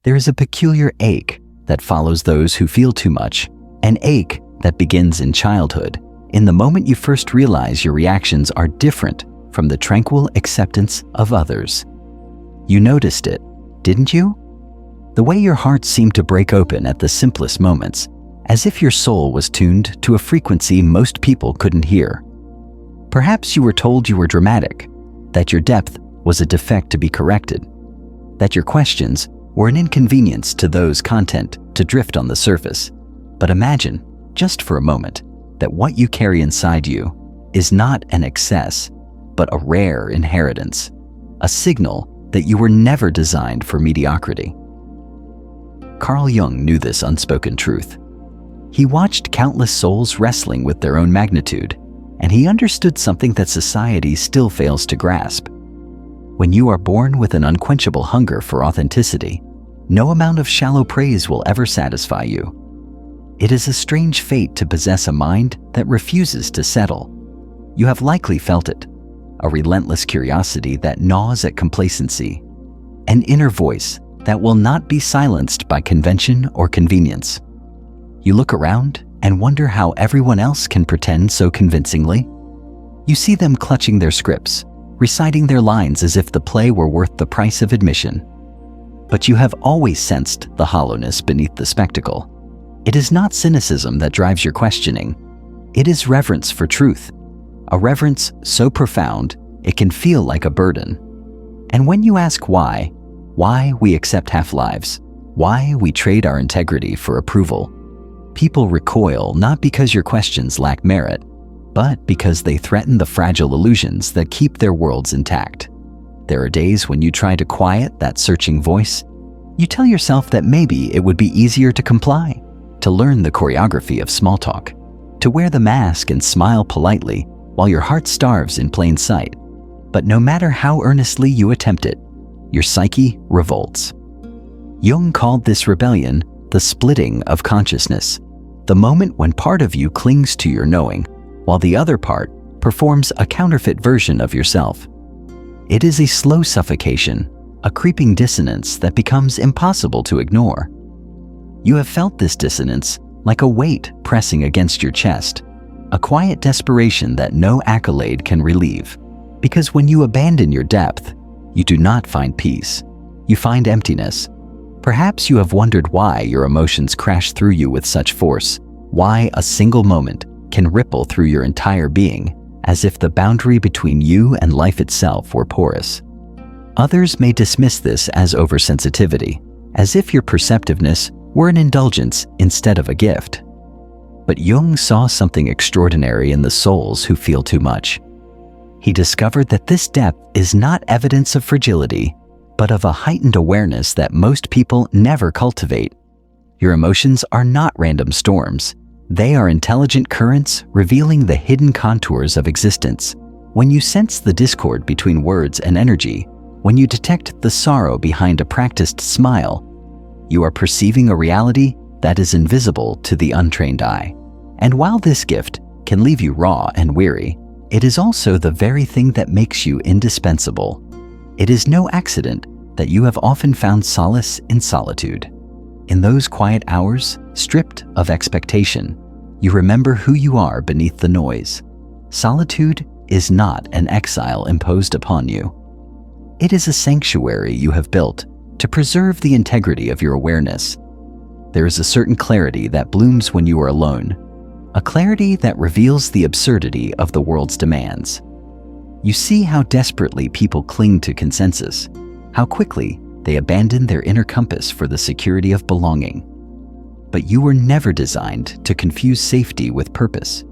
There is a peculiar ache that follows those who feel too much, an ache that begins in childhood, in the moment you first realize your reactions are different from the tranquil acceptance of others. You noticed it, didn't you? The way your heart seemed to break open at the simplest moments, as if your soul was tuned to a frequency most people couldn't hear. Perhaps you were told you were dramatic, that your depth was a defect to be corrected, that your questions were an inconvenience to those content to drift on the surface. But imagine, just for a moment, that what you carry inside you is not an excess, but a rare inheritance, a signal that you were never designed for mediocrity. Carl Jung knew this unspoken truth. He watched countless souls wrestling with their own magnitude, and he understood something that society still fails to grasp. When you are born with an unquenchable hunger for authenticity, no amount of shallow praise will ever satisfy you. It is a strange fate to possess a mind that refuses to settle. You have likely felt it, a relentless curiosity that gnaws at complacency, an inner voice that will not be silenced by convention or convenience. You look around and wonder how everyone else can pretend so convincingly. You see them clutching their scripts, reciting their lines as if the play were worth the price of admission. But you have always sensed the hollowness beneath the spectacle. It is not cynicism that drives your questioning. It is reverence for truth, a reverence so profound it can feel like a burden. And when you ask why we accept half-lives, why we trade our integrity for approval, people recoil not because your questions lack merit, but because they threaten the fragile illusions that keep their worlds intact. There are days when you try to quiet that searching voice. You tell yourself that maybe it would be easier to comply, to learn the choreography of small talk, to wear the mask and smile politely while your heart starves in plain sight. But no matter how earnestly you attempt it, your psyche revolts. Jung called this rebellion the splitting of consciousness, the moment when part of you clings to your knowing, while the other part performs a counterfeit version of yourself. It is a slow suffocation, a creeping dissonance that becomes impossible to ignore. You have felt this dissonance like a weight pressing against your chest, a quiet desperation that no accolade can relieve. Because when you abandon your depth, you do not find peace. You find emptiness. Perhaps you have wondered why your emotions crash through you with such force, why a single moment can ripple through your entire being, as if the boundary between you and life itself were porous. Others may dismiss this as oversensitivity, as if your perceptiveness were an indulgence instead of a gift. But Jung saw something extraordinary in the souls who feel too much. He discovered that this depth is not evidence of fragility, but of a heightened awareness that most people never cultivate. Your emotions are not random storms. They are intelligent currents revealing the hidden contours of existence. When you sense the discord between words and energy, when you detect the sorrow behind a practiced smile, you are perceiving a reality that is invisible to the untrained eye. And while this gift can leave you raw and weary, it is also the very thing that makes you indispensable. It is no accident that you have often found solace in solitude. In those quiet hours, stripped of expectation, you remember who you are beneath the noise. Solitude is not an exile imposed upon you. It is a sanctuary you have built to preserve the integrity of your awareness. There is a certain clarity that blooms when you are alone, a clarity that reveals the absurdity of the world's demands. You see how desperately people cling to consensus, how quickly they abandon their inner compass for the security of belonging. But you were never designed to confuse safety with purpose.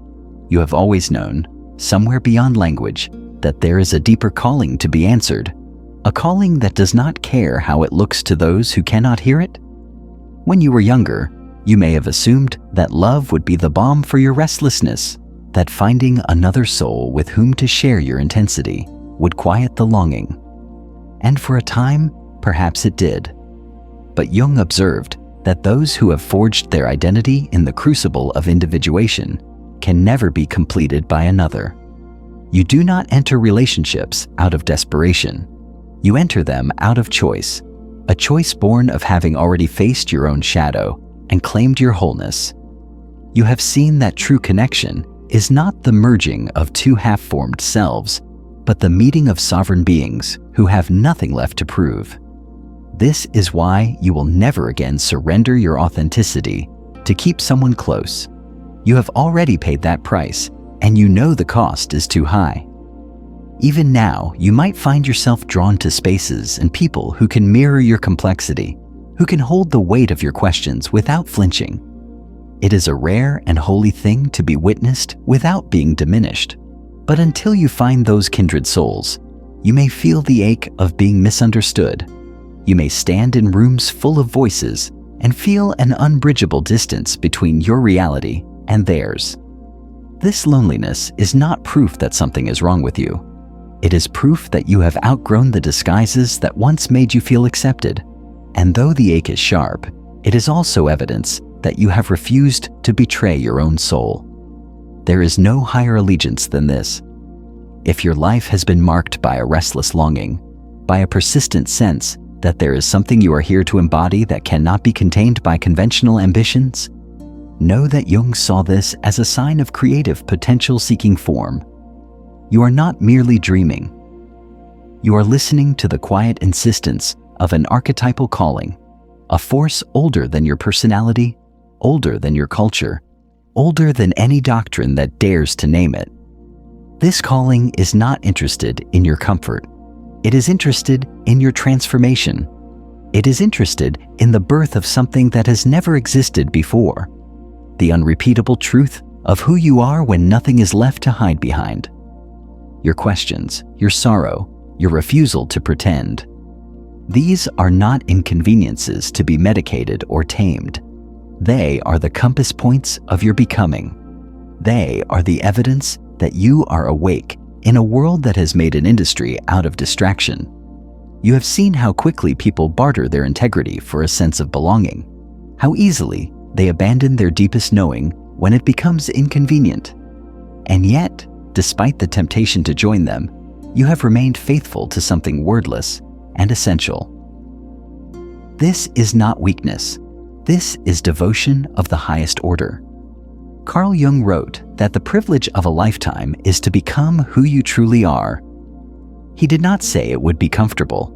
You have always known, somewhere beyond language, that there is a deeper calling to be answered, a calling that does not care how it looks to those who cannot hear it. When you were younger, you may have assumed that love would be the balm for your restlessness, that finding another soul with whom to share your intensity would quiet the longing. And for a time, perhaps it did. But Jung observed that those who have forged their identity in the crucible of individuation can never be completed by another. You do not enter relationships out of desperation. You enter them out of choice, a choice born of having already faced your own shadow and claimed your wholeness. You have seen that true connection is not the merging of two half-formed selves, but the meeting of sovereign beings who have nothing left to prove. This is why you will never again surrender your authenticity to keep someone close. You have already paid that price, and you know the cost is too high. Even now, you might find yourself drawn to spaces and people who can mirror your complexity, who can hold the weight of your questions without flinching. It is a rare and holy thing to be witnessed without being diminished. But until you find those kindred souls, you may feel the ache of being misunderstood. You may stand in rooms full of voices and feel an unbridgeable distance between your reality and theirs. This loneliness is not proof that something is wrong with you. It is proof that you have outgrown the disguises that once made you feel accepted. And though the ache is sharp, it is also evidence that you have refused to betray your own soul. There is no higher allegiance than this. If your life has been marked by a restless longing, by a persistent sense that there is something you are here to embody that cannot be contained by conventional ambitions, know that Jung saw this as a sign of creative potential seeking form. You are not merely dreaming. You are listening to the quiet insistence of an archetypal calling, a force older than your personality, older than your culture, older than any doctrine that dares to name it. This calling is not interested in your comfort. It is interested in your transformation. It is interested in the birth of something that has never existed before, the unrepeatable truth of who you are when nothing is left to hide behind. Your questions, your sorrow, your refusal to pretend. These are not inconveniences to be medicated or tamed. They are the compass points of your becoming. They are the evidence that you are awake in a world that has made an industry out of distraction. You have seen how quickly people barter their integrity for a sense of belonging, how easily they abandon their deepest knowing when it becomes inconvenient. And yet, despite the temptation to join them, you have remained faithful to something wordless and essential. This is not weakness. This is devotion of the highest order. Carl Jung wrote that the privilege of a lifetime is to become who you truly are. He did not say it would be comfortable.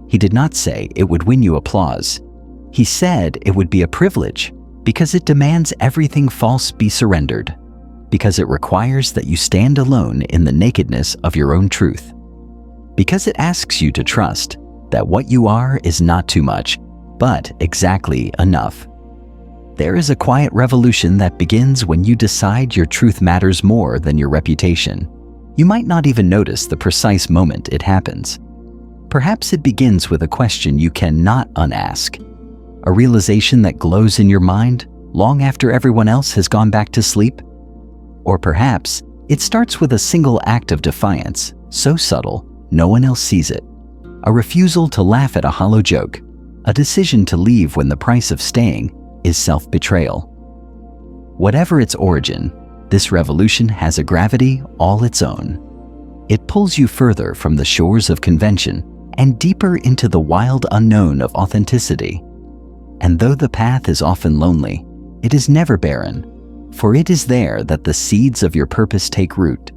He did not say it would win you applause. He said it would be a privilege because it demands everything false be surrendered, because it requires that you stand alone in the nakedness of your own truth, because it asks you to trust that what you are is not too much, but exactly enough. There is a quiet revolution that begins when you decide your truth matters more than your reputation. You might not even notice the precise moment it happens. Perhaps it begins with a question you cannot unask, a realization that glows in your mind long after everyone else has gone back to sleep. Or perhaps it starts with a single act of defiance, so subtle no one else sees it. A refusal to laugh at a hollow joke, a decision to leave when the price of staying is self-betrayal. Whatever its origin, this revolution has a gravity all its own. It pulls you further from the shores of convention and deeper into the wild unknown of authenticity. And though the path is often lonely, it is never barren, for it is there that the seeds of your purpose take root.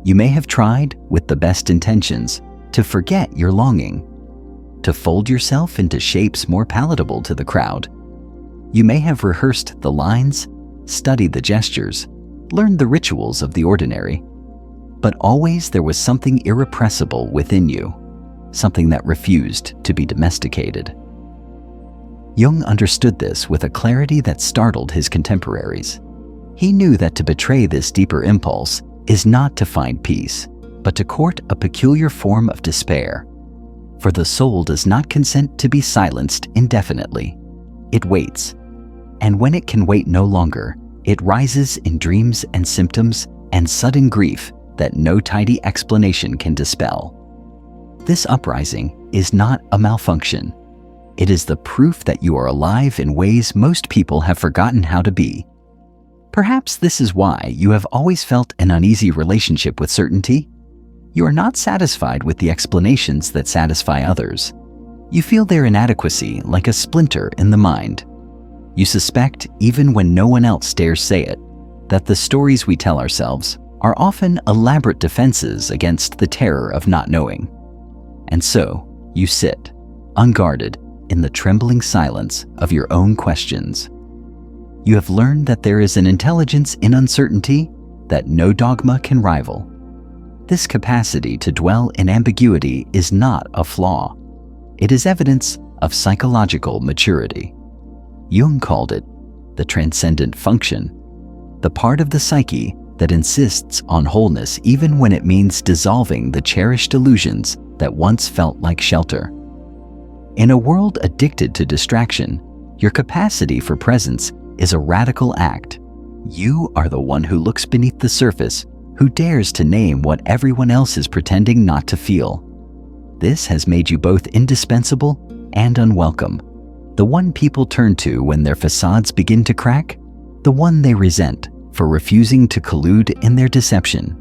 You may have tried, with the best intentions, to forget your longing, to fold yourself into shapes more palatable to the crowd. You may have rehearsed the lines, studied the gestures, learned the rituals of the ordinary, but always there was something irrepressible within you, something that refused to be domesticated. Jung understood this with a clarity that startled his contemporaries. He knew that to betray this deeper impulse is not to find peace, but to court a peculiar form of despair. For the soul does not consent to be silenced indefinitely. It waits. And when it can wait no longer, it rises in dreams and symptoms and sudden grief that no tidy explanation can dispel. This uprising is not a malfunction. It is the proof that you are alive in ways most people have forgotten how to be. Perhaps this is why you have always felt an uneasy relationship with certainty. You are not satisfied with the explanations that satisfy others. You feel their inadequacy like a splinter in the mind. You suspect, even when no one else dares say it, that the stories we tell ourselves are often elaborate defenses against the terror of not knowing. And so, you sit, unguarded, in the trembling silence of your own questions. You have learned that there is an intelligence in uncertainty that no dogma can rival. This capacity to dwell in ambiguity is not a flaw. It is evidence of psychological maturity. Jung called it the transcendent function, the part of the psyche that insists on wholeness even when it means dissolving the cherished illusions that once felt like shelter. In a world addicted to distraction, your capacity for presence is a radical act. You are the one who looks beneath the surface, who dares to name what everyone else is pretending not to feel. This has made you both indispensable and unwelcome, the one people turn to when their facades begin to crack, the one they resent for refusing to collude in their deception.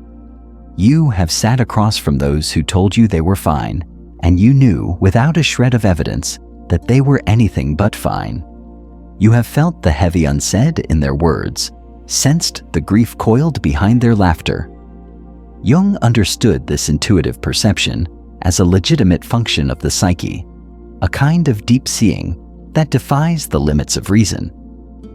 You have sat across from those who told you they were fine, and you knew without a shred of evidence that they were anything but fine. You have felt the heavy unsaid in their words, sensed the grief coiled behind their laughter. Jung understood this intuitive perception as a legitimate function of the psyche, a kind of deep seeing that defies the limits of reason.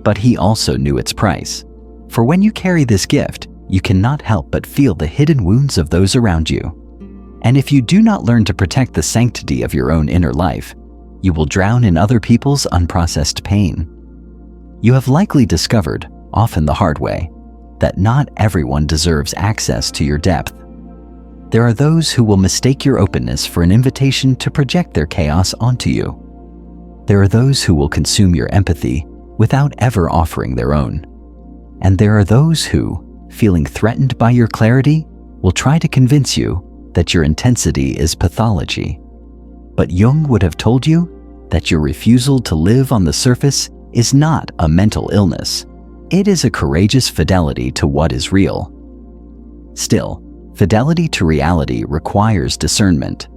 But he also knew its price. For when you carry this gift, you cannot help but feel the hidden wounds of those around you. And if you do not learn to protect the sanctity of your own inner life, you will drown in other people's unprocessed pain. You have likely discovered, often the hard way, that not everyone deserves access to your depth. There are those who will mistake your openness for an invitation to project their chaos onto you. There are those who will consume your empathy without ever offering their own. And there are those who, feeling threatened by your clarity, will try to convince you that your intensity is pathology. But Jung would have told you that your refusal to live on the surface is not a mental illness. It is a courageous fidelity to what is real. Still, fidelity to reality requires discernment.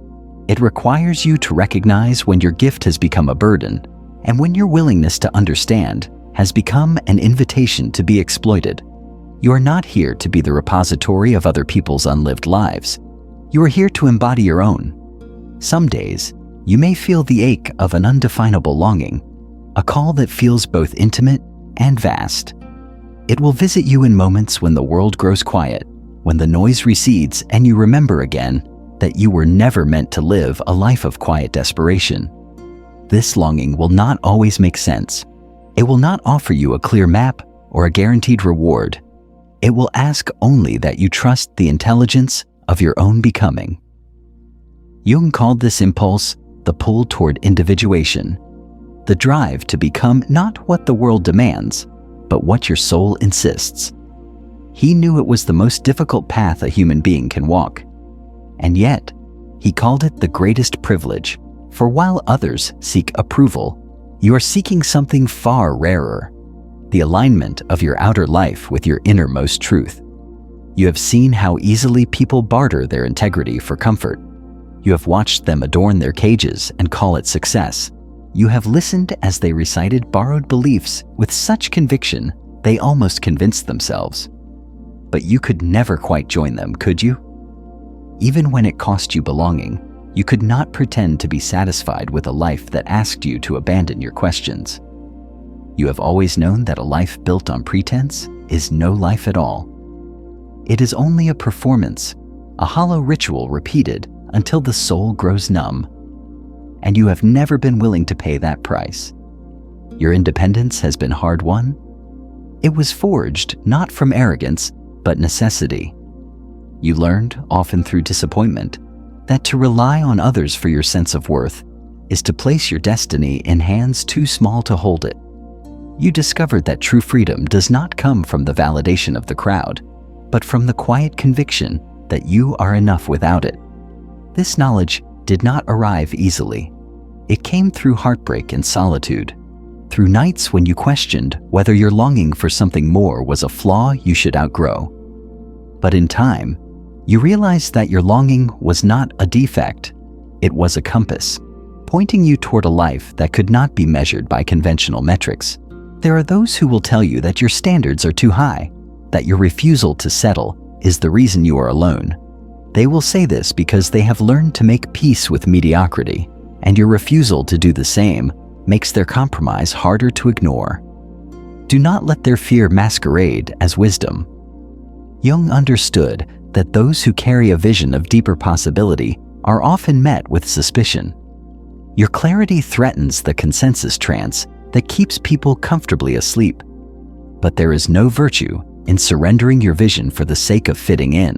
It requires you to recognize when your gift has become a burden, and when your willingness to understand has become an invitation to be exploited. You are not here to be the repository of other people's unlived lives. You are here to embody your own. Some days, you may feel the ache of an undefinable longing, a call that feels both intimate and vast. It will visit you in moments when the world grows quiet, when the noise recedes and you remember again that you were never meant to live a life of quiet desperation. This longing will not always make sense. It will not offer you a clear map or a guaranteed reward. It will ask only that you trust the intelligence of your own becoming. Jung called this impulse the pull toward individuation, the drive to become not what the world demands, but what your soul insists. He knew it was the most difficult path a human being can walk. And yet, he called it the greatest privilege, for while others seek approval, you are seeking something far rarer, the alignment of your outer life with your innermost truth. You have seen how easily people barter their integrity for comfort. You have watched them adorn their cages and call it success. You have listened as they recited borrowed beliefs with such conviction they almost convinced themselves. But you could never quite join them, could you? Even when it cost you belonging, you could not pretend to be satisfied with a life that asked you to abandon your questions. You have always known that a life built on pretense is no life at all. It is only a performance, a hollow ritual repeated until the soul grows numb. And you have never been willing to pay that price. Your independence has been hard-won. It was forged not from arrogance, but necessity. You learned, often through disappointment, that to rely on others for your sense of worth is to place your destiny in hands too small to hold it. You discovered that true freedom does not come from the validation of the crowd, but from the quiet conviction that you are enough without it. This knowledge did not arrive easily. It came through heartbreak and solitude, through nights when you questioned whether your longing for something more was a flaw you should outgrow. But in time, you realized that your longing was not a defect. It was a compass, pointing you toward a life that could not be measured by conventional metrics. There are those who will tell you that your standards are too high, that your refusal to settle is the reason you are alone. They will say this because they have learned to make peace with mediocrity, and your refusal to do the same makes their compromise harder to ignore. Do not let their fear masquerade as wisdom. Jung understood that those who carry a vision of deeper possibility are often met with suspicion. Your clarity threatens the consensus trance that keeps people comfortably asleep. But there is no virtue in surrendering your vision for the sake of fitting in.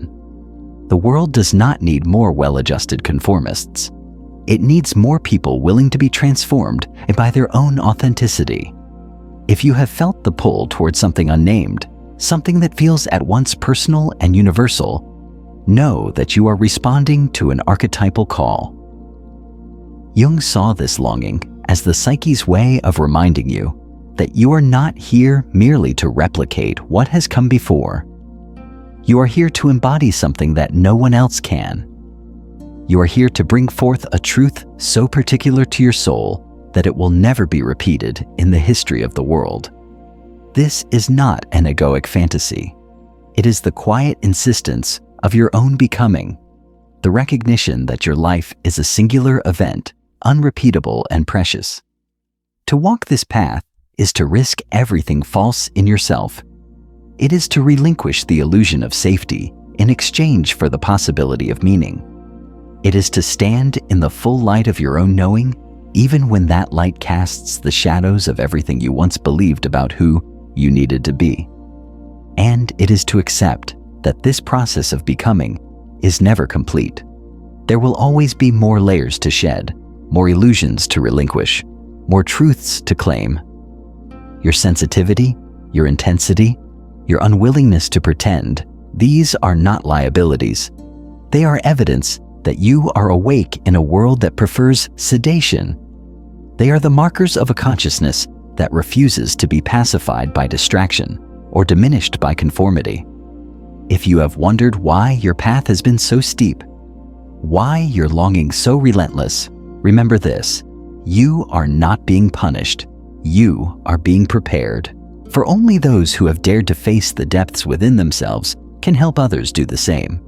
The world does not need more well-adjusted conformists. It needs more people willing to be transformed by their own authenticity. If you have felt the pull toward something unnamed, something that feels at once personal and universal, know that you are responding to an archetypal call. Jung saw this longing as the psyche's way of reminding you that you are not here merely to replicate what has come before. You are here to embody something that no one else can. You are here to bring forth a truth so particular to your soul that it will never be repeated in the history of the world. This is not an egoic fantasy. It is the quiet insistence of your own becoming, the recognition that your life is a singular event, unrepeatable and precious. To walk this path is to risk everything false in yourself. It is to relinquish the illusion of safety in exchange for the possibility of meaning. It is to stand in the full light of your own knowing, even when that light casts the shadows of everything you once believed about who you needed to be. And it is to accept that this process of becoming is never complete. There will always be more layers to shed, more illusions to relinquish, more truths to claim. Your sensitivity, your intensity, your unwillingness to pretend, these are not liabilities. They are evidence that you are awake in a world that prefers sedation. They are the markers of a consciousness that refuses to be pacified by distraction or diminished by conformity. If you have wondered why your path has been so steep, why your longing so relentless, remember this: you are not being punished. You are being prepared. For only those who have dared to face the depths within themselves can help others do the same.